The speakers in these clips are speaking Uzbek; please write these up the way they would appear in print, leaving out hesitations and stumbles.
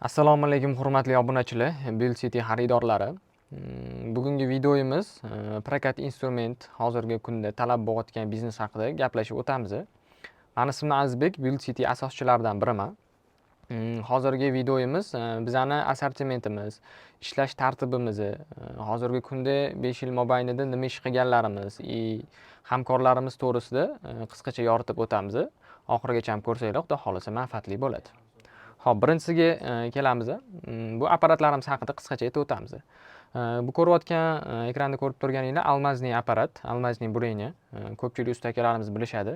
Assalomu alaykum hurmatli obunachilar, Build City xaridorlari. Bugungi videomiz prokat instrument hozirgi kunda talab bo'layotgan biznes haqida gaplashib o'tamiz. Mani ismim Azizbek, Build City asoschilaridan biriman. Hozirgi videomiz bizani assortimentimiz, ishlash tartibimiz, hozirgi kunda 5 yil mobaynida nima ish qilganlarimiz, hamkorlarimiz to'g'risida qisqacha yoritib o'tamiz. Oxirigacha ham ko'rsanglar, xudo xolasa manfaatli bo'ladi. Hop, birinchisiga kelamiz. Bu apparatlarimiz haqida qisqacha aytib o'tamiz. Bu ko'rayotgan ekranda ko'rib turganinglar almazniy apparat, almazniy burenya. Ko'pchilik ustakalarimiz bilishadi.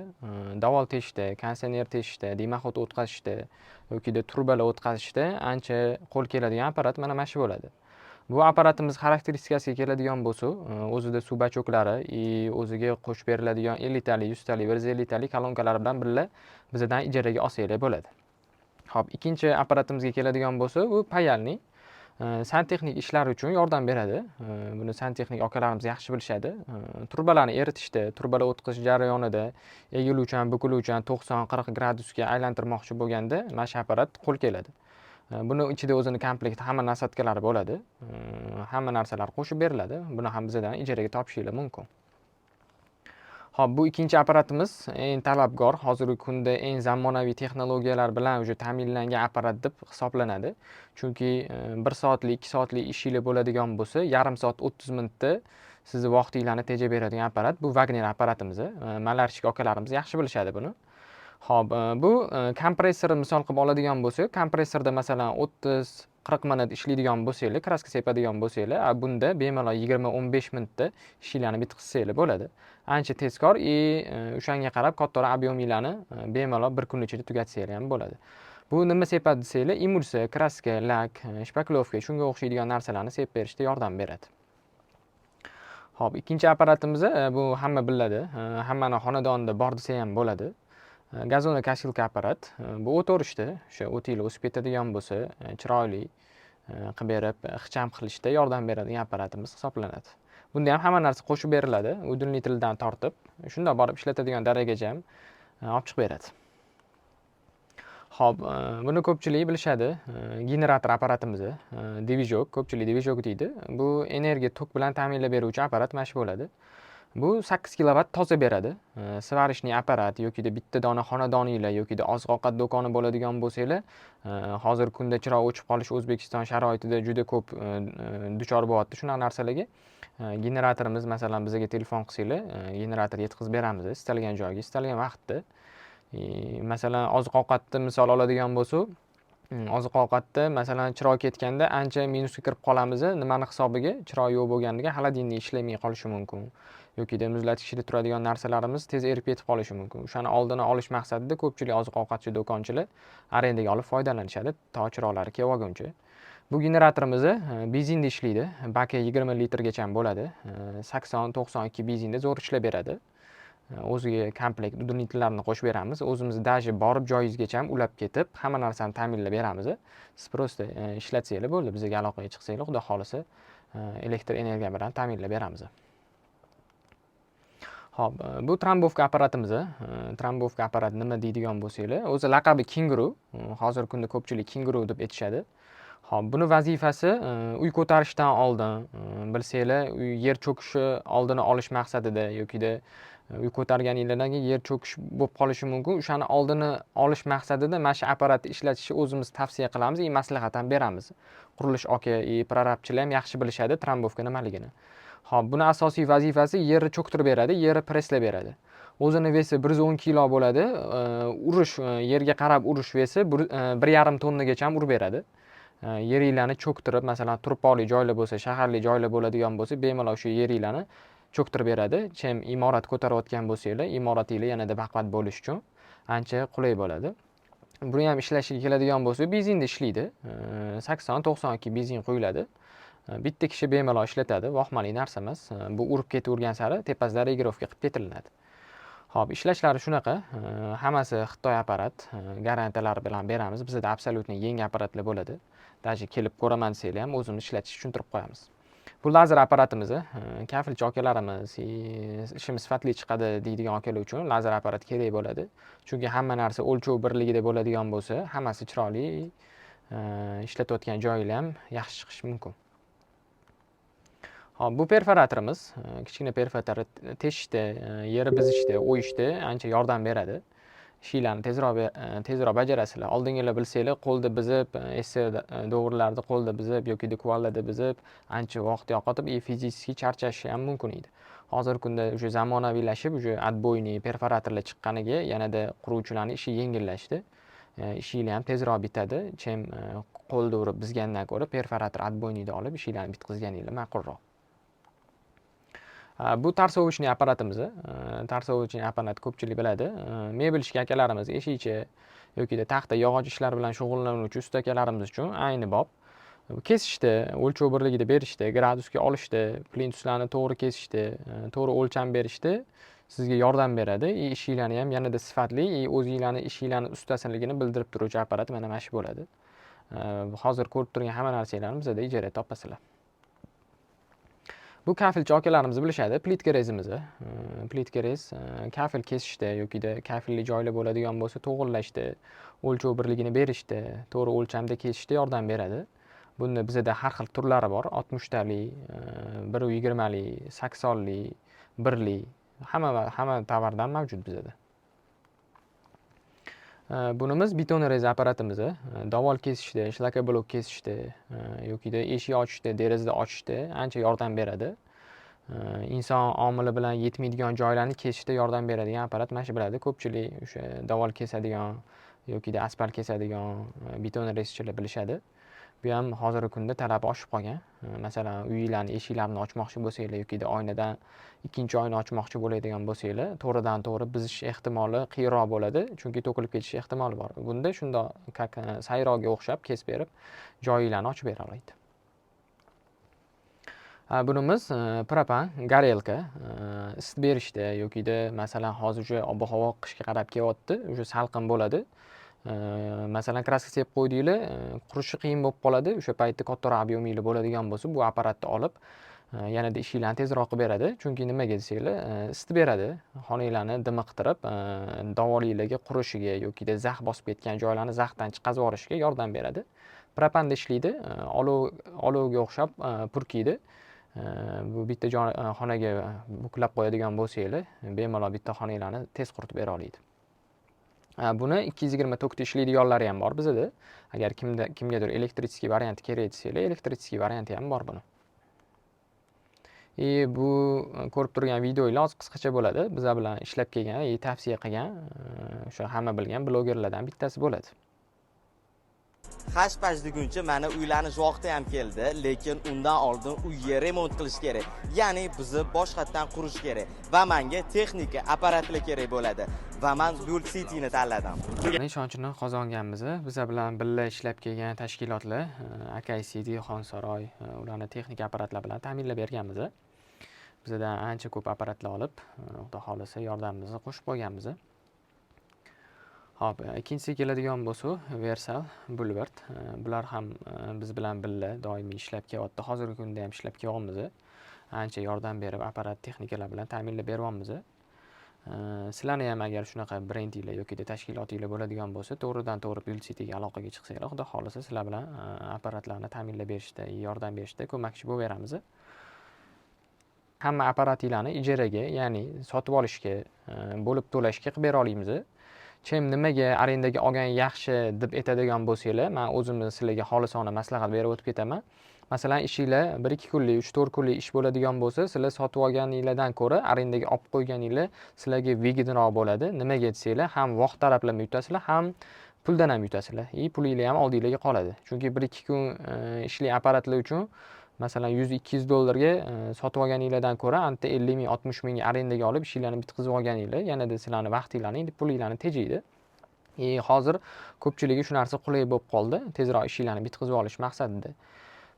Davol teshishda, konditsioner teshishda, dimoxod o'tkazishda yoki turbalar o'tkazishda ancha qo'l keladigan apparat mana shu bo'ladi. Bu apparatimiz xarakteristikasiga keladigan bo'lsa, o'zida suv bachoklari, o'ziga qo'shib beriladigan 50 talik, 100 talik, 150 talik kolonkalar bilan birga bizdan ijaraga olsanglar bo'ladi. Hop, ikkinchi apparatimizga keladigan bo'lsa, u payalniy. Santexnik ishlar uchun yordam beradi. Buni santexnik akalarimiz yaxshi bilishadi. Turbalarni eritishda, turbalar o'tkazish jarayonida egiluvchan, bukiluvchan 90-40 gradusga aylantirmoqchi bo'lganda mana shu apparat qo'l keladi. Buni ichida o'zini komplekt hamma nasatkalari bo'ladi. Hamma narsalar qo'shib beriladi. Buni ham bizdan ijaraga topishinglar mumkin. Hop, bu ikkinchi apparatimiz eng talabgor, hozirgi kunda eng zamonaviy texnologiyalar bilan ta'minlangan apparat deb hisoblanadi. Chunki 1 soatlik, 2 soatlik ishingiz bo'ladigan bo'lsa, yarim soat 30 minutda sizni vaqtingizni tejab beradigan apparat. Bu Wagner apparatimiz. Malarchik akalarimiz yaxshi bilishadi buni. Hop, bu kompressorni misol qilib oladigan bo'lsak, kompressorda masalan 30-40 minut ishlaydigan bo'lsanglar, kraska sepadigan bo'lsanglar, bunda bemalol 20-15 minutda ishinglarni bitkazsanglar bo'ladi. Ancha tezkor, o'shanga qarab kattaroq ob'yeminglarni bemalol bir kun ichida tugatsanglar ham bo'ladi. Bu nima sepadi desanglar, emulsiya, kraska, lak, shpaklovka shunga o'xshaydigan narsalarni sepib berishda yordam beradi. Hop, ikkinchi apparatimiz bu hamma biladi, hammaning xonadonida bor desa ham bo'ladi. Gazonokosилка apparat. Bu o't o'rishda, o'sha o'tinglar o'sib ketadigan bo'lsa, chiroyli qilib berib, ixcham qilishda yordam beradigan apparatimiz hisoblanadi. Bunda ham hamma narsa qo'shib beriladi, udunli tildan tortib, shundoq borib ishlatadigan darajagacha ham olib chiqib beradi. Hop, buni ko'pchilik bilishadi. Generator apparatimiz, divizok, ko'pchilik divizok deydi. Bu energiya tok bilan ta'minlab beruvchi apparat mana shu bo'ladi. Bu 8 kilovat toza beradi. Svarishniy apparat yoki bitta dona xonadoninglar yoki oziq-ovqat do'koni bo'ladigan bo'lsanglar, hozirgi kunda chiroq o'chib qolish O'zbekiston sharoitida juda ko'p duchor bo'lyapti shunaqa narsalarga. Generatorimiz masalan bizga telefon qilsanglar, generator yetkazib beramiz istalgan joyga, istalgan vaqtda. Masalan, oziq-ovqatni misol oladigan bo'lsak, oziq-ovqatda masalan chiroq ketganda ancha minusga kirib qolamiz. Nimani hisobiga? Chiroq yo'q bo'lganligi xolodilnik ishlamay qolishi mumkin. Yoki muzlatgichda turadigan narsalarimiz tez erib ketib qolishi mumkin. O'shani oldini olish maqsadida ko'pchilik oziq-ovqatchi do'konchilar arendaga olib foydalanishadi, to chiroqlari kelib olguncha. Bu generatorimiz benzinda ishlaydi. Baki 20 litrgacha ham bo'ladi. 80-92 benzinda zo'r ishlab beradi. O'ziga komplekt udunitlarni qo'shib beramiz. O'zimiz daji borib joyingizgacha ham ulab ketib, hamma narsani ta'minlab beramiz. Siz prosta ishlatsanglar bo'ldi, bizga aloqaga chiqsanglar, xudo xolasa elektr energiya bilan ta'minlab beramiz. Hop, bu trombovka apparatimiz. Trombovka apparat nima deydigan bo'lsanglar, o'zi laqabi Kenguru. Hozirgi kunda ko'pchilik Kenguru deb aytishadi. Hop, buni vazifasi uy ko'tarishdan oldin, bilsanglar, yer cho'kishi oldini olish maqsadida yoki uy ko'targaninglardan keyin yer cho'kish bo'lib qolishi mumkin. O'shani oldini olish maqsadida mana shu apparatni ishlatishni o'zimiz tavsiya qilamiz, maslahat ham beramiz. Qurilish aka, prorabchilar ham yaxshi bilishadi trombovka nimaligini. Hop, buni asosiy vazifasi yerni cho'ktirib beradi, yerni presslab beradi. O'zini vesi 110 kilo bo'ladi. Urish, yerga qarab urish vesi 1,5 tonnagacha ham urib beradi. Yeringlarni cho'ktirib, masalan, turpoli joylar bo'lsa, shaharli joylar bo'ladigan bo'lsa, bemalol shu yeringlarni cho'ktirib beradi. Chem imorat ko'tarayotgan bo'lsanglar, imoratinglar yanada baquvvat bo'lish uchun ancha qulay bo'ladi. Buni ham ishlashiga keladigan bo'lsa, benzinda ishlaydi. 80-92 benzin quyiladi. Bitta kishi bemalol ishlatadi, vahmali narsa emas. Bu urib ketavergan sari tepasida regirovka qilib ketiladi. Hop, ishlashlari shunaqa. Hammasi Xitoy apparat, garantiyalari bilan beramiz. Bizda absolyutni yangi apparatlar bo'ladi. Daji kelib ko'raman desanglar ham o'zimiz ishlatishni tushuntirib qo'yamiz. Bu lazer apparatimiz, kafilchi akalarimiz ishimiz sifatli chiqadi deydigan akalar uchun lazer apparat kerak bo'ladi. Chunki hamma narsa o'lchov birligida bo'ladigan bo'lsa, hammasi chiroyli ishlatayotgan joyinglar ham yaxshi chiqishi mumkin. Hop, bu perforatorimiz kichkina perforator teshishda, yeri buzishda, o'yishda ancha yordam beradi. Ishlarni tezroq bajarasizlar. Oldingilar bilsanglar, qo'lda bizib, dovurlarda qo'lda bizib yoki kuvallada bizib ancha vaqt yo'qotib, fizически charchashi ham mumkin edi. Hozirgi kunda o'sha zamonaviylashib, o'sha отбойный perforatorlar chiqqaniga yanada quruvchilarning ishi yengillashdi. Ishinglar ham tezroq bitadi. Chem qo'lda urib bizgandan ko'ra perforator отбойныйni olib ishinglarni bitkazganinglar ma'qulroq. Bu tarsovочный apparatimiz. Tarsovочный apparat ko'pchilik biladi. Mebel ishchi akalarimiz, eshikchi yoki taxta yog'och ishlar bilan shug'ullanuvchi usta akalarimiz uchun ayni bob. Kesishda, o'lchov birligida berishda, gradusga olishda, plintuslarni to'g'ri kesishda, to'g'ri o'lcham berishda sizga yordam beradi. Ishinglarni ham yanada sifatli, o'zingizlarning ishinglarning ustasiligini bildirib turuvchi apparat mana shu bo'ladi. Hozir ko'rib turgan hamma narsalarni bizda ijaraga topasizlar. Bu kafilchi akalarimiz bilishadi, plitka rezimiz. Plitka rez kafil kesishda yoki kafilli joylar bo'ladigan bo'lsa, to'g'rilashda, o'lchov birligini berishda, to'g'ri o'lchamda kesishda yordam beradi. Bunda bizda har xil turlari bor. 60 talik, 120 lik, 80 lik, 1 lik, hamma tovardan mavjud bizda. Bunimiz beton rez apparatimiz. Davol kesishda, shlakoblok kesishda yoki eshik ochishda, deraza ochishda ancha yordam beradi. Inson omili bilan yetmaydigan joylarni kesishda yordam beradigan apparat mana shu bo'ladi. Ko'pchilik o'sha davol kesadigan yoki asfalt kesadigan beton rezchilar bilishadi. Bu ham hozirgi kunda talab oshib qolgan. Masalan, uyinglarning eshiklarini ochmoqchi bo'lsanglar yoki oynadan ikkinchi oyna ochmoqchi bo'ladigan bo'lsanglar, to'g'ridan to'g'ri bizish ehtimoli qiyinroq bo'ladi, chunki to'kilib ketish ehtimoli bor. Bunda shundoq sayroqga o'xshab kesib berib, joyinglarni ochib bera oladi. Bunimiz propan garelka. Isitib berishda yoki masalan hozir ob-havo qishga qarab kelyapti, o'sha salqin bo'ladi. Masalan, kraska sepib qo'ydinglar, qurishi qiyin bo'lib qoladi. O'sha paytda kattaroq ob'yeminglar bo'ladigan bo'lsa, bu apparatni olib yanada ishinglarni tezroq qilib beradi. Chunki nimaga desanglar, isitib beradi. Xonanglarni dimiqtirib, davolinglarga qurishiga yoki zax bosib ketgan joylarni zaxdan chiqazib yuborishga yordam beradi. Propanda ishlaydi, olovga o'xshab purkiydi. Bu bitta xonaga buklab qo'yadigan bo'lsanglar, bemalol bitta xonanglarni tez quritib bera oladi. Buni 220 tokda ishlaydiganlari ham bor bizda. Agar kimgadir elektrический variant kerak desanglar, elektrический varianti ham bor buni. Bu ko'rib turgan videolar qisqacha bo'ladi. Bizlar bilan ishlab kelgan, tavsiya qilgan, o'sha hamma bilgan blogerlardan bittasi bo'ladi. Hash-pash deguncha mana uylanish vaqti ham keldi, lekin undan oldin uyga remont qilish kerak. Ya'ni bizni boshqatdan qurish kerak va menga texnika apparatlar kerak bo'ladi. Va men Build City'ni tanladim. Ishonchni qozonganmiz. Bizlar bilan birga ishlab kelgan tashkilotlar Akay City, Xonsaroy, ularni texnik apparatlar bilan ta'minlab berganmiz. Bizdan ancha ko'p apparatlar olib, Xudo xolisa yordamimizni qo'shib qo'yganmiz. Hop, ikkinchisi keladigan bo'lsa, Versal, Boulevard. Bular ham biz bilan birga doimiy ishlab kelyapti. Hozirgi kunda ham ishlab kelyapmiz. Ancha yordam berib, apparat texnikalar bilan ta'minlab beryapmiz. Sizlarni ham agar shunaqa brendinglar yoki tashkilotinglar bo'ladigan bo'lsa, to'g'ridan to'g'ri Build City'ga aloqaga chiqsanglar, Xudo xolisa sizlar bilan apparatlarni ta'minlab berishda, yordam berishda ko'makchi bo'laveramiz. Hamma apparatinglarni ijaraga, ya'ni sotib olishga, bo'lib to'lashga qilib bera olamiz. Chem nimaga arendaga olgan yaxshi deb aytadigan bo'lsanglar, men o'zimni sizlarga xolisona maslahat berib o'tib ketaman. Masalan, ishinglar 1-2 kunlik, 3-4 kunlik ish bo'ladigan bo'lsa, sizlar sotib olganinglardan ko'ra arendaga olib qo'yganinglar sizlarga выгоднoroq bo'ladi. Nimaga desanglar, ham vaqt talablarini yutasizlar, ham puldan ham yutasizlar. Pulinglar ham oldinglarga qoladi. Chunki 1-2 kun ishli apparatlar uchun masalan 100-200 dollarga sotib olganinglardan ko'ra anta 50 ming, 60 ming arendaga olib ishinglarni bitkazib olganinglar yanada sizlarning vaqtinglarni, pulinglarni tejaydi. Hozir ko'pchiligi shu narsa qulay bo'lib qoldi. Tezroq ishinglarni bitkazib olish maqsadida.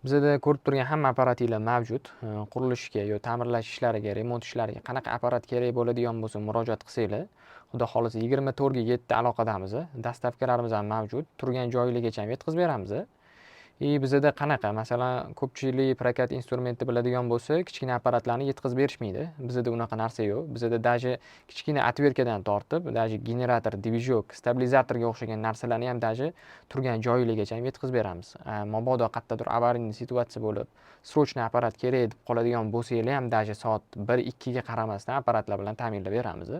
Bizda ko'rib turgan hamma apparatinglar mavjud. Qurilishga yoki ta'mirlash ishlariga, remont ishlariga qanaqa apparat kerak bo'ladigan bo'lsa, murojaat qilsanglar, Xudo xolisa 24 ga 7 aloqadamiz. Dastavkalarimiz ham mavjud. Turgan joyingizgacha ham yetkazib beramiz. Bizada qanaqa, masalan, ko'pchilik prokat instrumenti biladigan bo'lsa, kichkina apparatlarni yetkazib berishmaydi. Bizada unaqa narsa yo'q. Bizada даже kichkina отвертkadan tortib, даже generator, dvijok, stabilizatorga o'xshagan narsalarni ham даже turgan joyligacha ham yetkazib beramiz. Mabodo qayerdadir avariyniy situatsiya bo'lib, срочный apparat kerak deb qoladigan bo'lsanglar ham даже soat 1-2 ga qaramasdan apparatlar bilan ta'minlab beramiz.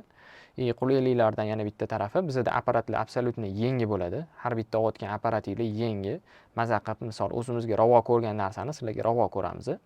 Qulayliklardan yana bitta tarafi, bizada apparatlar absolyutno yangi bo'ladi. Har bitta olayotgan apparatinglar yangi. Maza qilib, misol o'zimizga ravo ko'rgan narsani sizlarga ravo ko'ramiz.